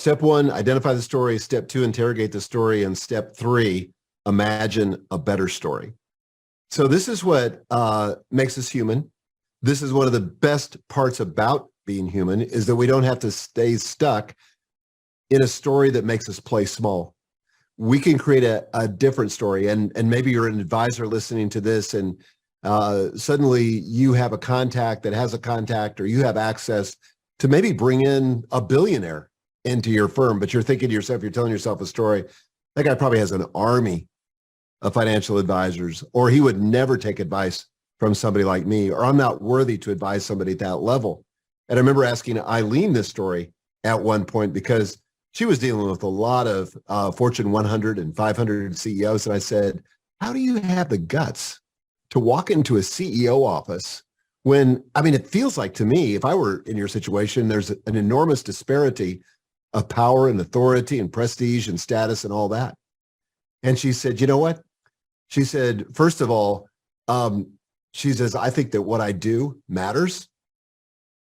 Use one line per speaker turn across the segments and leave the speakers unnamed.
Step one, identify the story. Step two, interrogate the story. And step three, imagine a better story. So this is what makes us human. This is one of the best parts about being human, is that we don't have to stay stuck in a story that makes us play small. We can create a different story. And maybe you're an advisor listening to this, and suddenly you have a contact that has a contact, or you have access to maybe bring in a billionaire into your firm, but you're thinking to yourself, you're telling yourself a story, that guy probably has an army of financial advisors, or he would never take advice from somebody like me, or I'm not worthy to advise somebody at that level. And I remember asking Eileen this story at one point, because she was dealing with a lot of Fortune 100 and 500 CEOs. And I said, how do you have the guts to walk into a CEO office when, I mean, it feels like to me, if I were in your situation, there's an enormous disparity of power and authority and prestige and status and all that. And she said, you know what? She said, first of all, she says, I think that what I do matters.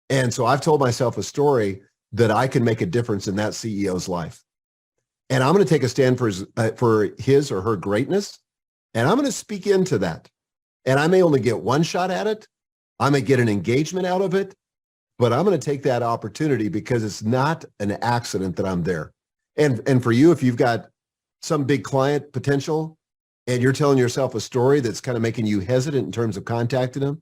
And so I've told myself a story that I can make a difference in that CEO's life. And I'm going to take a stand for his or her greatness. And I'm going to speak into that. And I may only get one shot at it. I may get an engagement out of it, but I'm going to take that opportunity, because it's not an accident that I'm there. And for you, if you've got some big client potential and you're telling yourself a story that's kind of making you hesitant in terms of contacting them,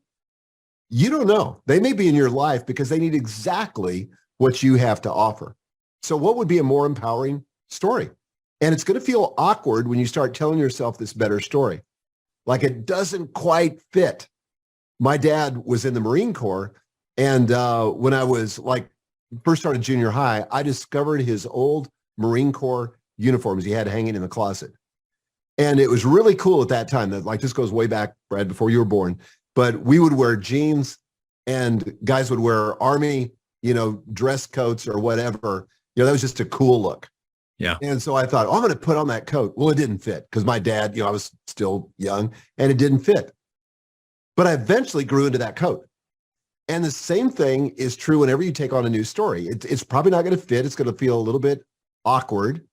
you don't know. They may be in your life because they need exactly what you have to offer. So what would be a more empowering story? And it's going to feel awkward when you start telling yourself this better story. Like it doesn't quite fit. My dad was in the Marine Corps. And when I was first started junior high, I discovered his old Marine Corps uniforms he had hanging in the closet. And it was really cool at that time. That this goes way back, Brad, before you were born. But we would wear jeans and guys would wear Army, dress coats or whatever. That was just a cool look.
Yeah.
And so I thought, I'm going to put on that coat. Well, it didn't fit because my dad, I was still young and it didn't fit. But I eventually grew into that coat. And the same thing is true whenever you take on a new story. It's probably not going to fit. It's going to feel a little bit awkward,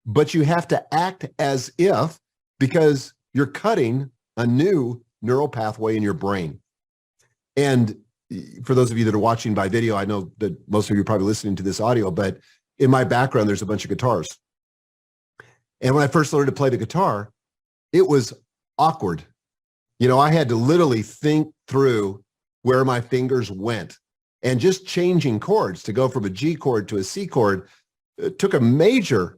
but you have to act as if, because you're cutting a new neural pathway in your brain. And for those of you that are watching by video, I know that most of you are probably listening to this audio, but in my background, there's a bunch of guitars. And when I first learned to play the guitar, it was awkward. I had to literally think through where my fingers went, and just changing chords to go from a G chord to a C chord took a major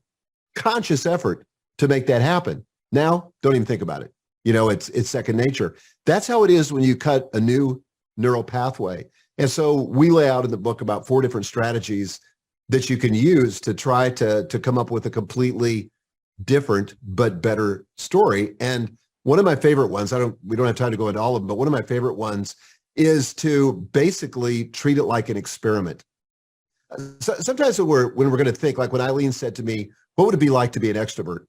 conscious effort to make that happen. Now, don't even think about it. It's second nature. That's how it is when you cut a new neural pathway. And so we lay out in the book about 4 different strategies that you can use to try to come up with a completely different but better story. And one of my favorite ones, we don't have time to go into all of them, but one of my favorite ones is to basically treat it like an experiment. So sometimes when we're going to think, like when Eileen said to me, what would it be like to be an extrovert?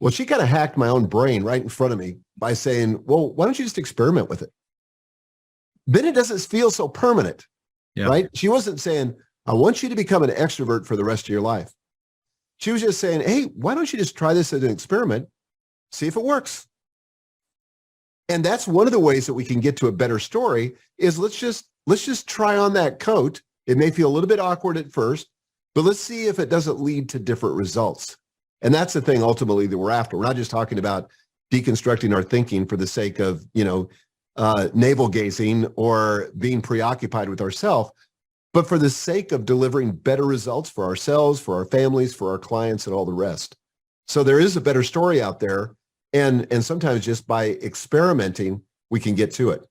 Well, she kind of hacked my own brain right in front of me by saying, well, why don't you just experiment with it? Then it doesn't feel so permanent, right? She wasn't saying, I want you to become an extrovert for the rest of your life. She was just saying, hey, why don't you just try this as an experiment, see if it works? And that's one of the ways that we can get to a better story is let's just try on that coat. It may feel a little bit awkward at first, but let's see if it doesn't lead to different results. And that's the thing ultimately that we're after. We're not just talking about deconstructing our thinking for the sake of, navel gazing or being preoccupied with ourselves, but for the sake of delivering better results for ourselves, for our families, for our clients, and all the rest. So there is a better story out there. And sometimes just by experimenting, we can get to it.